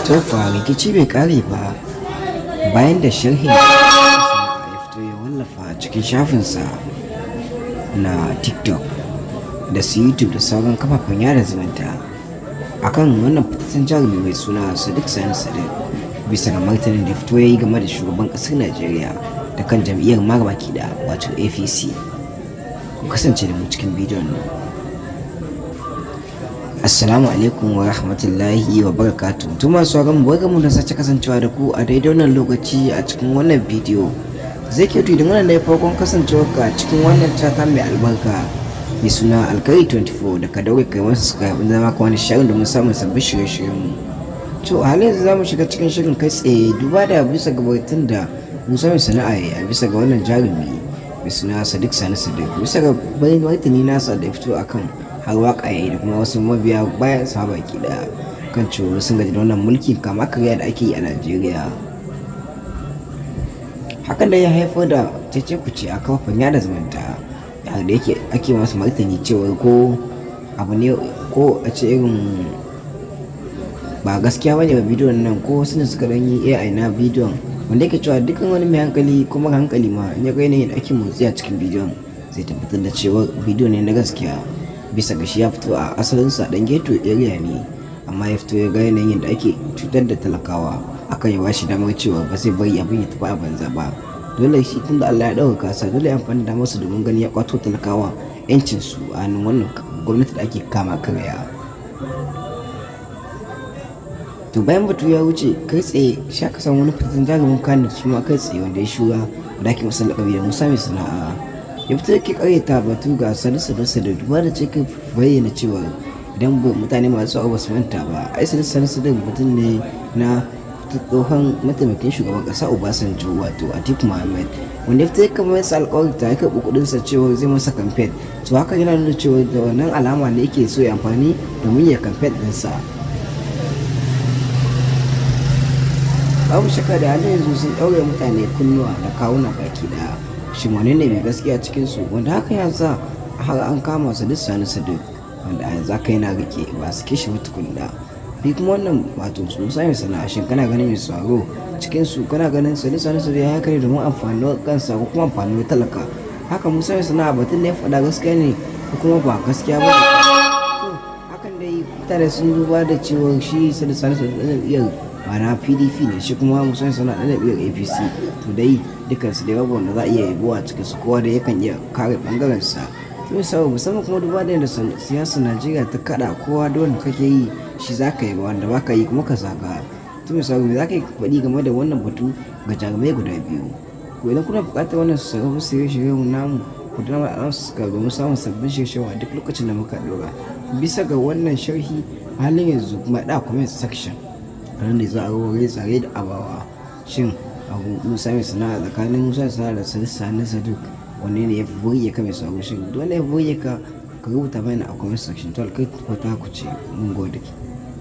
Tofa rikici bai kare ba bayan da sharhin ya fito ya wallafa cikin shafinsa na TikTok da su YouTube da sauran kafafen yada zumunta akan wannan fitaccen jarumi mai suna Sadiq Sadiq bisa ga martanin da fito ya yi game da shugaban ƙasar Najeriya da kan jam'iyyar Marbaki da wato APC. Ku kasance da mu cikin bidiyon nan. Assalamu alaikum wa rahmatullahi wa barakatuh. Tuma sauran mu da sace kasancewa da ku a daidai wannan lokaci a cikin wannan bidiyo. Zai ke idan wannan ne farkon kasancewa ka cikin wannan chata mai albarka mai suna Alkari 24 da ka daure kai masa subscribe da zama ka wani shirin da mun samu sabbin shirye-shiryen mu. To a halin yanzu zamu shiga cikin shirin kai tsaye duba da bisa ga batun da Musa maisana'a a bisa ga wannan jarumi mai suna Sadiq Sadiq bisa ga bayan martani nasa da fito akan har waka yayi da kuma wasu mabiya bayan sa baki daya kan cewa sun gaji da wannan mulkin kama karya da ake yi a Najeriya. Hakan da ya haifar da cece kuce a kafofin yada zumunta da yake ake masu martani cewa ko abu ne ko a ce irin ba gaskiya bane ba bidiyon nan ko wasu ne suka dan yi AI na bidiyon wanda yake cewa dukkan wani mai hankali kuma hankali ma in ya ga yanayin da ake motsi a cikin bidiyon zai tabbatar da cewa bidiyo ne na gaskiya. Bisa ga shi ya fito a asalinsa dan ghetto area ne amma ya fito ya ga yanayin da ake cutar da talakawa akan ya bashi damar cewa ba zai bari abin ya tafi a banza ba. Dole shi tunda Allah ya dauka kasa dole ya amfani da masu domin gani ya kwato talakawa yancin su a hannun wannan gwamnati da ake kama karya. To bayan batu ya wuce kai tsaye shi aka samu wani fitattun jarumin Kano shi ma kai tsaye wanda ya shura da ake masa lakabi da Musa maisana'a ya fito yake karyata batu ga Sadiq da duba da cikin bayyana cewa idan mutane masu abu su manta ba ai Sadiq mutum ne na tsohon mataimakin shugaban kasa Obasanjo wato Atiku Muhammad wanda ya fito yake mai alƙawari ta yake kudin sa cewa zai masa campaign. To haka yana nuna cewa da wannan alama ne yake so ya amfani domin ya campaign ɗinsa. Babu shakka da halin yanzu sun ɗaure mutane kunnuwa da kawuna baki ɗaya. Shin wane ne mai gaskiya cikin su wanda haka ya sa har an kama Sadiq Sadiq wanda a yanzu haka yana rike ba su kishi mutukunda. Bi kuma wannan wato Musa maisana'a shin kana ganin mai tsaro cikin su kana ganin Sadiq Sadiq ya haka ne domin amfani kansa ko kuma amfani talaka. Haka Musa maisana'a batun ne ya faɗa gaskiya ne ko kuma ba gaskiya ba. To hakan dai mutane sun duba da cewa shi Sadiq ɗan iya ma'ana PDP ne shi kuma Musa maisana'a ɗan iya APC. To dai dukansu da babu wanda za a iya yabo a cikin su kowa da yakan iya kare bangaren sa. To sau musamman kuma duba da yadda siyasar Najeriya ta kada kowa da wanda kake yi shi zaka yi ba wanda baka yi kuma ka zaga. To sau me zaka yi faɗi game da wannan batu ga jarumai guda biyu. Ko idan kuna buƙatar wannan sabbin shirye-shiryen namu ku dama a suka domin samun sabbin shirye-shirye a duk lokacin da muka ɗora. Bisa ga wannan sharhi halin yanzu kuma da comment section nan ne za a warware tsare da abawa. Shin abu Musa maisana'a tsakanin Musa maisana'a da Sadiq wanne ne ya fi burge ka mai sauraro? Shin dole ya burge ka rubuta mana a comment section to alkai ta ku ce mun gode.